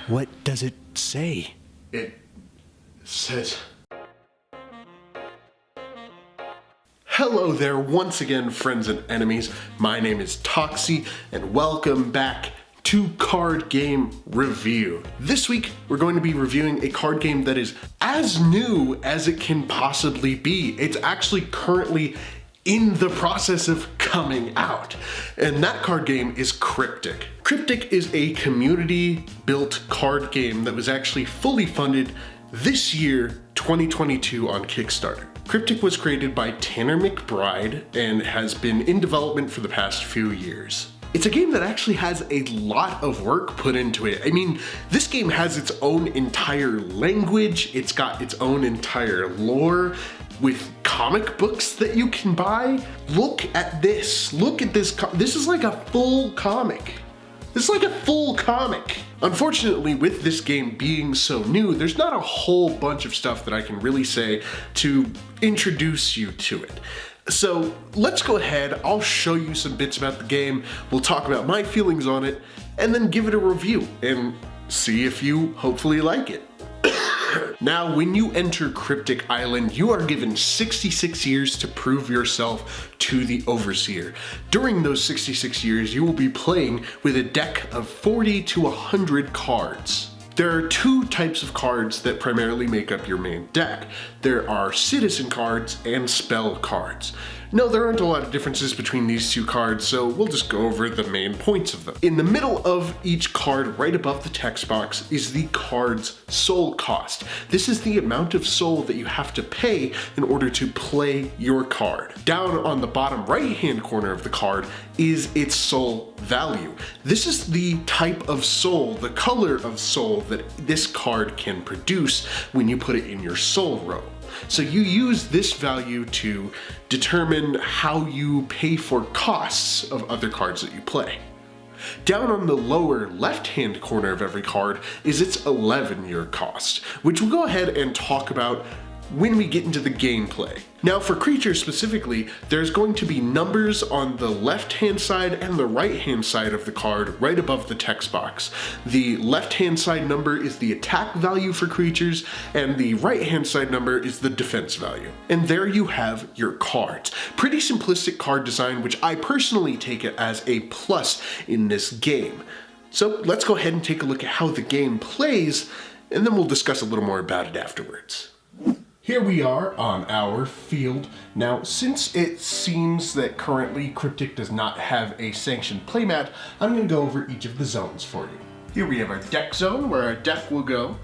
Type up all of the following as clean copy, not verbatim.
What does it say? It says... Hello there once again, friends and enemies. My name is Toxy, and welcome back to Card Game Review. This week, we're going to be reviewing a card game that is as new as it can possibly be. It's actually currently in the process of coming out, and that card game is Kryptik. Kryptik is a community-built card game that was actually fully funded this year, 2022, on Kickstarter. Kryptik was created by Tanner McBride and has been in development for the past few years. It's a game that actually has a lot of work put into it. I mean, this game has its own entire language, it's got its own entire lore, with comic books that you can buy. Look at this. Look at this. This is like a full comic. This is like a full comic. Unfortunately, with this game being so new, there's not a whole bunch of stuff that I can really say to introduce you to it. So let's go ahead, I'll show you some bits about the game, we'll talk about my feelings on it, and then give it a review and see if you hopefully like it. Now, when you enter Kryptik Island, you are given 66 years to prove yourself to the Overseer. During those 66 years, you will be playing with a deck of 40 to 100 cards. There are two types of cards that primarily make up your main deck. There are citizen cards and spell cards. No, there aren't a lot of differences between these two cards, so we'll just go over the main points of them. In the middle of each card, right above the text box, is the card's soul cost. This is the amount of soul that you have to pay in order to play your card. Down on the bottom right-hand corner of the card is its soul value. This is the type of soul, the color of soul that this card can produce when you put it in your soul row. So you use this value to determine how you pay for costs of other cards that you play. Down on the lower left-hand corner of every card is its 11-year cost, which we'll go ahead and talk about when we get into the gameplay. Now, for creatures specifically, there's going to be numbers on the left-hand side and the right-hand side of the card right above the text box. The left-hand side number is the attack value for creatures, and the right-hand side number is the defense value. And there you have your cards. Pretty simplistic card design, which I personally take it as a plus in this game. So let's go ahead and take a look at how the game plays, and then we'll discuss a little more about it afterwards. Here we are on our field. Now, since it seems that currently Kryptik does not have a sanctioned playmat, I'm going to go over each of the zones for you. Here we have our deck zone, where our deck will go.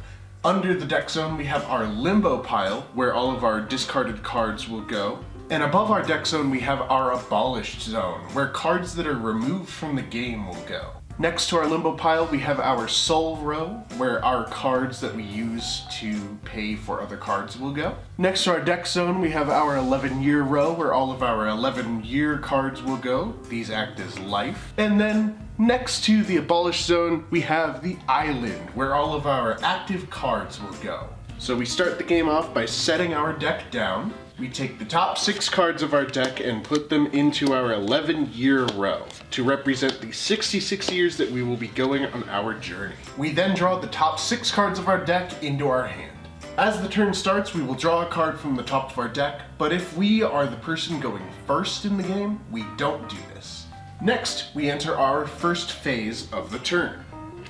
Under the deck zone, we have our limbo pile, where all of our discarded cards will go. And above our deck zone, we have our abolished zone, where cards that are removed from the game will go. Next to our limbo pile, we have our soul row, where our cards that we use to pay for other cards will go. Next to our deck zone, we have our 11-year row, where all of our 11-year cards will go. These act as life. And then next to the abolished zone, we have the island, where all of our active cards will go. So we start the game off by setting our deck down. We take the top 6 cards of our deck and put them into our 11-year row to represent the 66 years that we will be going on our journey. We then draw the top 6 cards of our deck into our hand. As the turn starts, we will draw a card from the top of our deck, but if we are the person going first in the game, we don't do this. Next, we enter our first phase of the turn.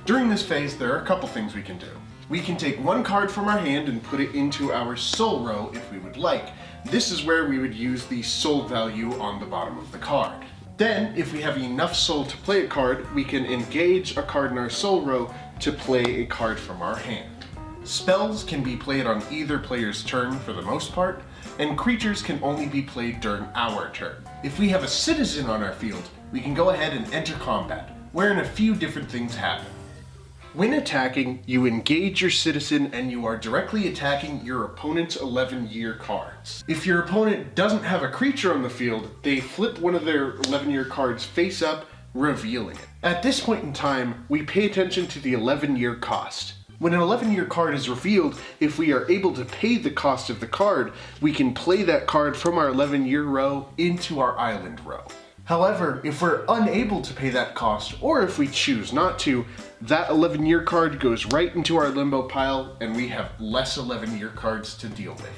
During this phase, there are a couple things we can do. We can take one card from our hand and put it into our soul row if we would like. This is where we would use the soul value on the bottom of the card. Then, if we have enough soul to play a card, we can engage a card in our soul row to play a card from our hand. Spells can be played on either player's turn for the most part, and creatures can only be played during our turn. If we have a citizen on our field, we can go ahead and enter combat, wherein a few different things happen. When attacking, you engage your citizen and you are directly attacking your opponent's 11-year cards. If your opponent doesn't have a creature on the field, they flip one of their 11-year cards face up, revealing it. At this point in time, we pay attention to the 11-year cost. When an 11-year card is revealed, if we are able to pay the cost of the card, we can play that card from our 11-year row into our island row. However, if we're unable to pay that cost, or if we choose not to, that 11-year card goes right into our limbo pile and we have less 11-year cards to deal with.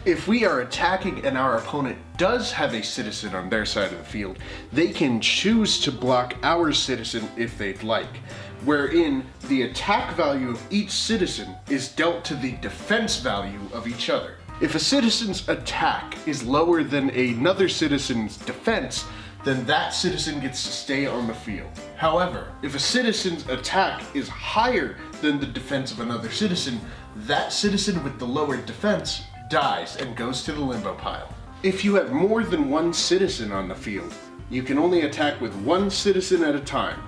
If we are attacking and our opponent does have a citizen on their side of the field, they can choose to block our citizen if they'd like, wherein the attack value of each citizen is dealt to the defense value of each other. If a citizen's attack is lower than another citizen's defense, then that citizen gets to stay on the field. However, if a citizen's attack is higher than the defense of another citizen, that citizen with the lower defense dies and goes to the limbo pile. If you have more than one citizen on the field, you can only attack with one citizen at a time.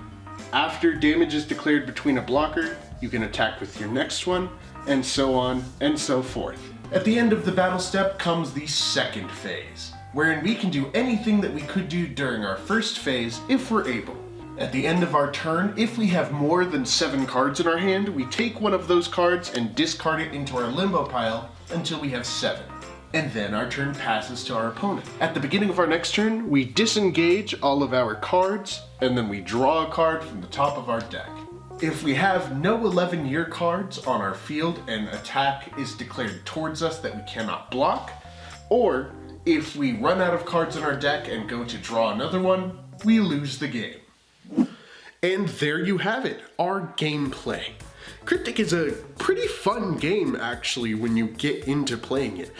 After damage is declared between a blocker, you can attack with your next one, and so on and so forth. At the end of the battle step comes the second phase, wherein we can do anything that we could do during our first phase if we're able. At the end of our turn, if we have more than 7 cards in our hand, we take one of those cards and discard it into our limbo pile until we have 7. And then our turn passes to our opponent. At the beginning of our next turn, we disengage all of our cards, and then we draw a card from the top of our deck. If we have no 11-year cards on our field and attack is declared towards us that we cannot block, or if we run out of cards in our deck and go to draw another one, we lose the game. And there you have it, our gameplay. Kryptik is a pretty fun game actually when you get into playing it.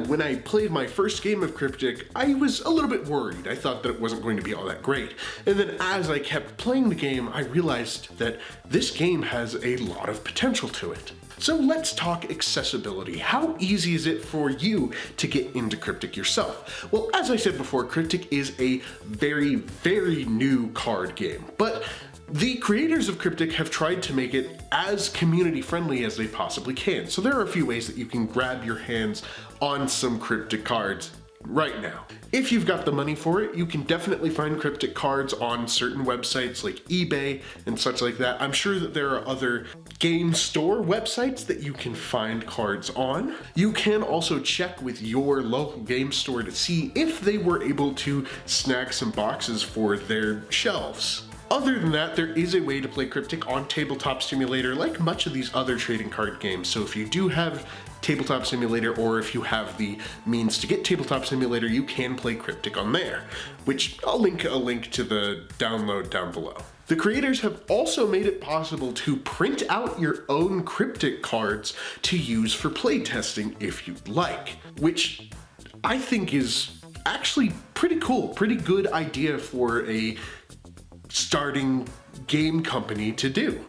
When I played my first game of Kryptik, I was a little bit worried. I thought that it wasn't going to be all that great. And then as I kept playing the game, I realized that this game has a lot of potential to it. So let's talk accessibility. How easy is it for you to get into Kryptik yourself? Well, as I said before, Kryptik is a very, very new card game, but the creators of Kryptik have tried to make it as community friendly as they possibly can. So there are a few ways that you can grab your hands on some Kryptik cards right now. If you've got the money for it, you can definitely find Kryptik cards on certain websites like eBay and such like that. I'm sure that there are other game store websites that you can find cards on. You can also check with your local game store to see if they were able to snag some boxes for their shelves. Other than that, there is a way to play Kryptik on Tabletop Simulator like much of these other trading card games. So if you do have Tabletop Simulator, or if you have the means to get Tabletop Simulator, you can play Kryptik on there, which I'll link a link to the download down below. The creators have also made it possible to print out your own Kryptik cards to use for playtesting if you'd like, which I think is actually pretty cool, pretty good idea for a starting game company to do.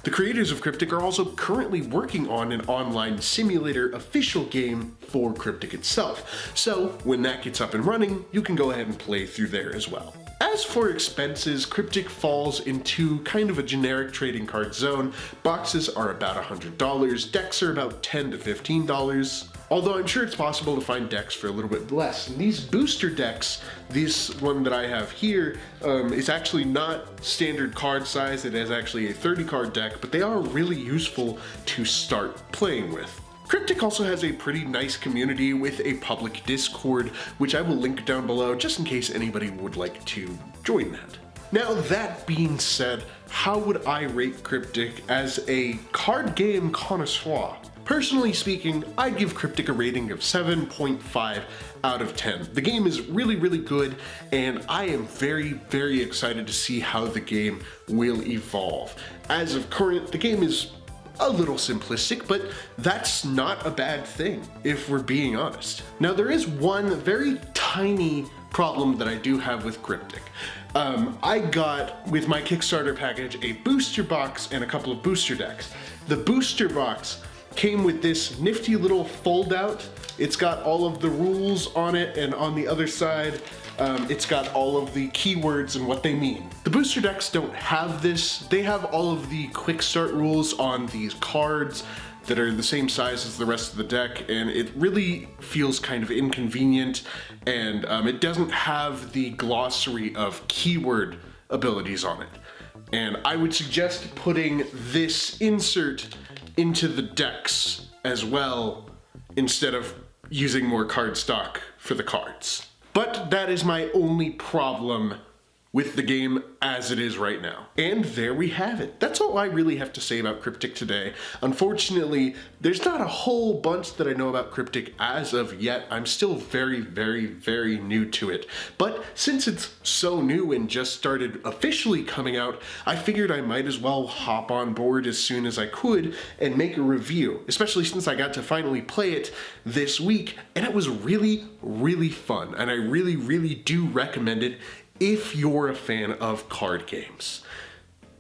The creators of Kryptik are also currently working on an online simulator official game for Kryptik itself. So when that gets up and running, you can go ahead and play through there as well. As for expenses, Kryptik falls into kind of a generic trading card zone. Boxes are about $100, decks are about $10 to $15. Although I'm sure it's possible to find decks for a little bit less. And these booster decks, this one that I have here, is actually not standard card size. It is actually a 30 card deck, but they are really useful to start playing with. Kryptik also has a pretty nice community with a public Discord, which I will link down below just in case anybody would like to join that. Now that being said, how would I rate Kryptik as a card game connoisseur? Personally speaking, I'd give Kryptik a rating of 7.5 out of 10. The game is really, really good, and I am very, very excited to see how the game will evolve. As of current, the game is a little simplistic, but that's not a bad thing, if we're being honest. Now, there is one very tiny problem that I do have with Kryptik. I got, with my Kickstarter package, a booster box and a couple of booster decks. The booster box came with this nifty little fold out. It's got all of the rules on it, and on the other side, it's got all of the keywords and what they mean. The booster decks don't have this. They have all of the quick start rules on these cards that are the same size as the rest of the deck, and it really feels kind of inconvenient, and it doesn't have the glossary of keyword abilities on it. And I would suggest putting this insert into the decks as well, instead of using more card stock for the cards. But that is my only problem with the game as it is right now. And there we have it. That's all I really have to say about Kryptik today. Unfortunately, there's not a whole bunch that I know about Kryptik as of yet. I'm still very, very, very new to it. But since it's so new and just started officially coming out, I figured I might as well hop on board as soon as I could and make a review, especially since I got to finally play it this week, and it was really, really fun. And I really, really do recommend it if you're a fan of card games.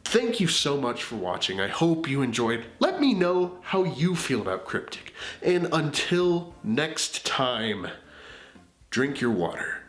Thank you so much for watching. I hope you enjoyed. Let me know how you feel about Kryptik. And until next time, drink your water.